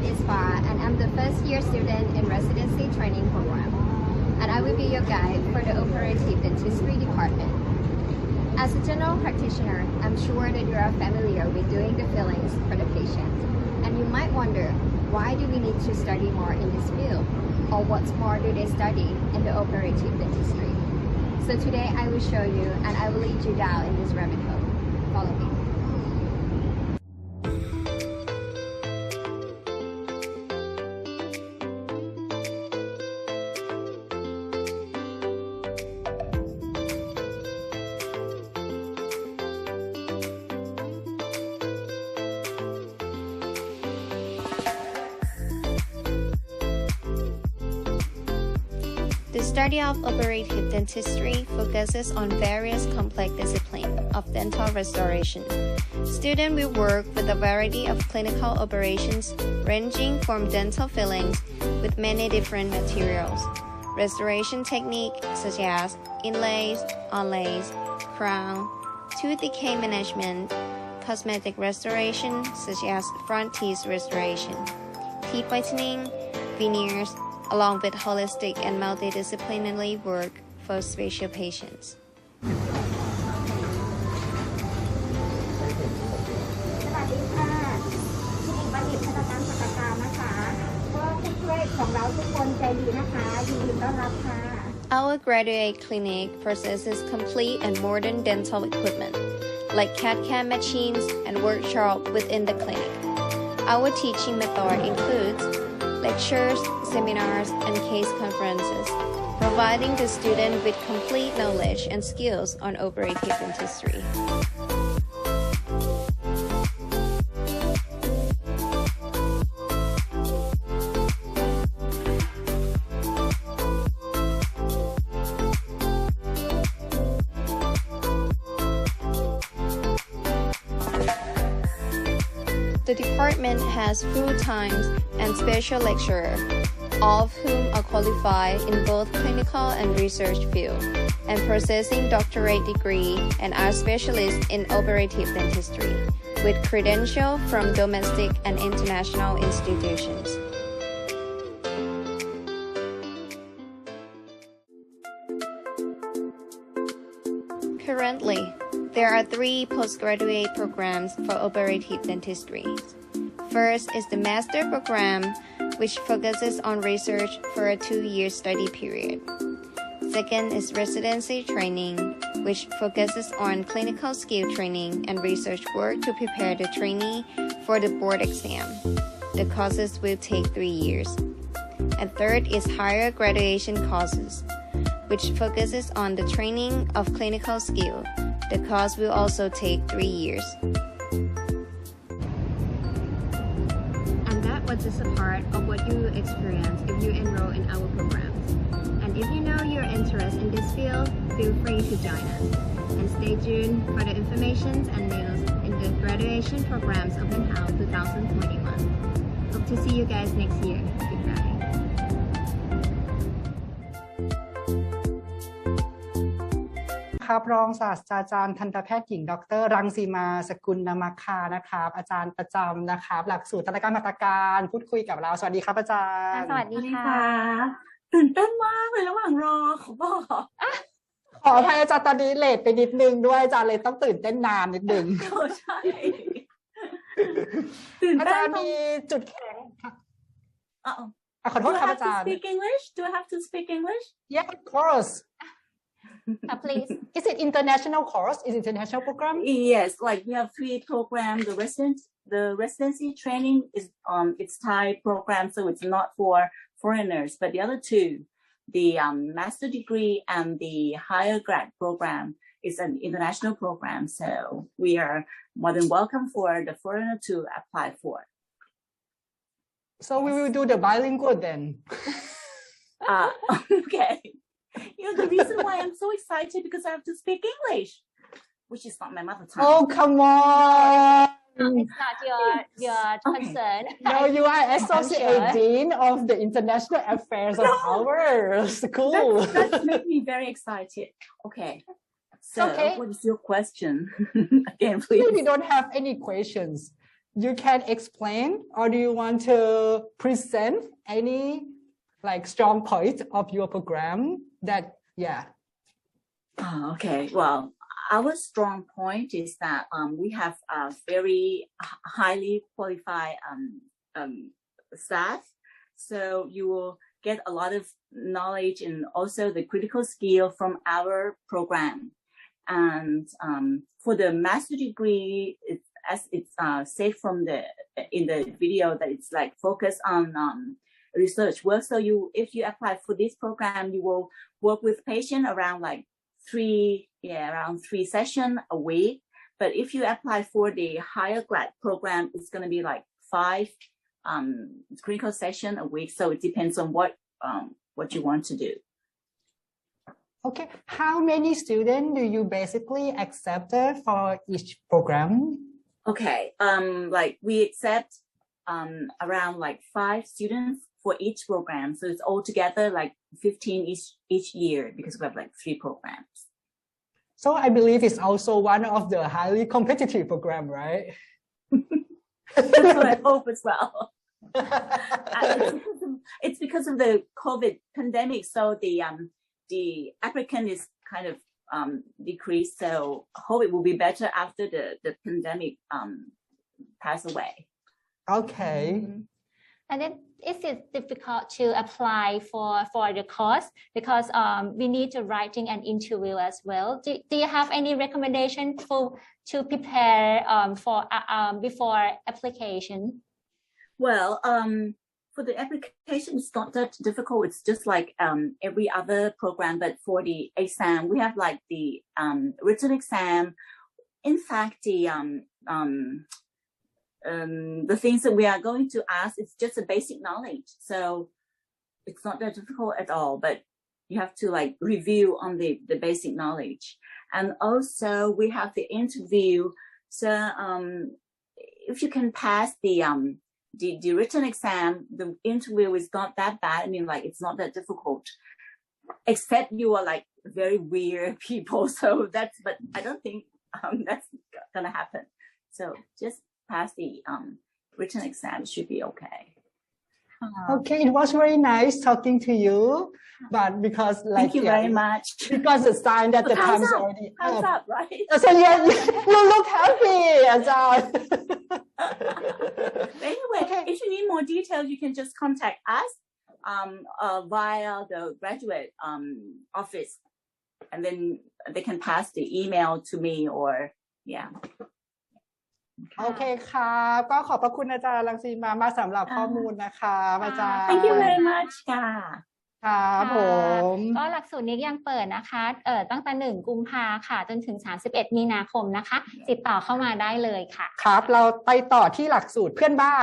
is Fa, and I'm the first-year student in residency training program, and I will be your guide for the Operative Dentistry department. As a general practitioner, I'm sure that you are familiar with doing the fillings for the patient, and you might wonder, why do we need to study more in this field, or what more do they study in the Operative Dentistry? So today I will show you, and I will lead you down in this rabbit hole. Follow me. The study of operative dentistry focuses on various complex disciplines of dental restoration. Students will work with a variety of clinical operations ranging from dental fillings with many different materials, restoration techniques such as inlays, onlays, crown, tooth decay management, cosmetic restoration such as front teeth restoration, teeth whitening, veneers, along with holistic and multidisciplinary work for special patients. สวัสดีค่ะที่บัณฑิตพัฒนาการตถการนะคะก็ผู้ช่วยของเราทุกคนใจดีนะคะยินดีต้อนรับค่ะ Our graduate clinic possesses complete and modern dental equipment, like CAD/CAM machines and workshop within the clinic. Our teaching method includes lectures, seminars, and case conferences, providing the student with complete knowledge and skills on operative dentistry. The department has full-time and special lecturers, all of whom are qualified in both clinical and research fields, and possessing doctorate degree and are specialists in operative dentistry, with credentials from domestic and international institutions. Currently, there are 3 postgraduate programs for operative dentistry. First is the master program, which focuses on research for a 2-year study period. Second is residency training, which focuses on clinical skill training and research work to prepare the trainee for the board exam. The courses will take 3 years. And third is higher graduation courses, which focuses on the training of clinical skill. The course will also take 3 years. And that was just a part of what you will experience if you enroll in our programs. And if you know you're interested in this field, feel free to join us. And stay tuned for the information and news in the graduation programs Open House 2021. Hope to see you guys next year. Goodbye. ครับรองศาสตราจารย์ทันตแพทย์หญิงดร.รังสีมาสกุลนามคานะครับอาจารย์ประจำนะครับหลักสูตรตถการพูดคุยกับเราสวัสดีครับอาจารย์สวัสดีค่ะตื่นเต้นมากเลยระหว่างรอขอบอกขออภัยอาจารย์ตอนนี้เลทไปนิดนึงด้วยอาจารย์เลยต้องตื่นเต้นนานนิดนึงใช่ตื่นเต้นอาจารย์มีจุดแข็งขอโทษครับอาจารย์ Do I have to speak English? Yeah, of course. Please. Is it international course? Is it international program? Yes, like we have 3 programs. The residency training is it's Thai program, so it's not for foreigners. But the other 2, the master degree and the higher grad program, is an international program. So we are more than welcome for the foreigner to apply for. So we will do the bilingual then. Okay. The reason why I'm so excited because I have to speak English, which is not my mother tongue. Oh, come on. It's not your concern. No, you are associate dean of the international affairs of our school. That made me very excited. Okay. So, what is your question? Again, please. We don't have any questions. you can explain or do you want to present any like strong point of your program that yeah Okay, well, our strong point is that we have a very highly qualified staff, so you will get a lot of knowledge and also the critical skill from our program. And for the master degree, as it's said from in the video, that it's like focus on research work. So if you apply for this program, you will work with patient around like around 3 sessions a week. But if you apply for the higher grad program, it's going to be like 5 clinical sessions a week. So it depends on what you want to do. Okay, how many students do you basically accept for each program? Okay, like we accept around like 5 students for each program, so it's altogether like 15 each year because we have like 3 programs. So I believe it's also one of the highly competitive program, right? That's what I hope as well. It's because of the COVID pandemic, so the applicant is kind of decreased. So I hope it will be better after the pandemic pass away. Okay. And then is it difficult to apply for the course because we need to writing an interview as well? Do you have any recommendation to prepare for before application? Well, for the application, it's not that difficult. It's just like every other program, but for the exam, we have like the written exam. In fact, the things that we are going to ask, it's just a basic knowledge. So it's not that difficult at all, but you have to like review on the basic knowledge. And also we have the interview. So if you can pass the written exam, the interview is not that bad. I mean, like, it's not that difficult, except you are like very weird people. So but I don't think that's gonna happen. So just pass the written exam, it should be okay. Okay, it was very nice talking to you, but because like thank you very much. Because the sign that the time is already up. Up, right? So yeah, you look happy, Ajahn. Anyway, if you need more details, you can just contact us via the graduate office, and then they can pass the email to me or yeah. โอเคครับก็ขอบพระคุณอาจารย์รังสีมากสำหรับข้อมูลนะคะอาจารย์ Thank you very much ค่ะครับผมก็หลักสูตรนี้ยังเปิดนะคะตั้งแต่1 กุมภาค่ะจนถึง31 มีนาคมนะคะติดต่อเข้ามาได้เลยค่ะครับเราไปต่อที่หลักสูตรเพื่อนบ้าน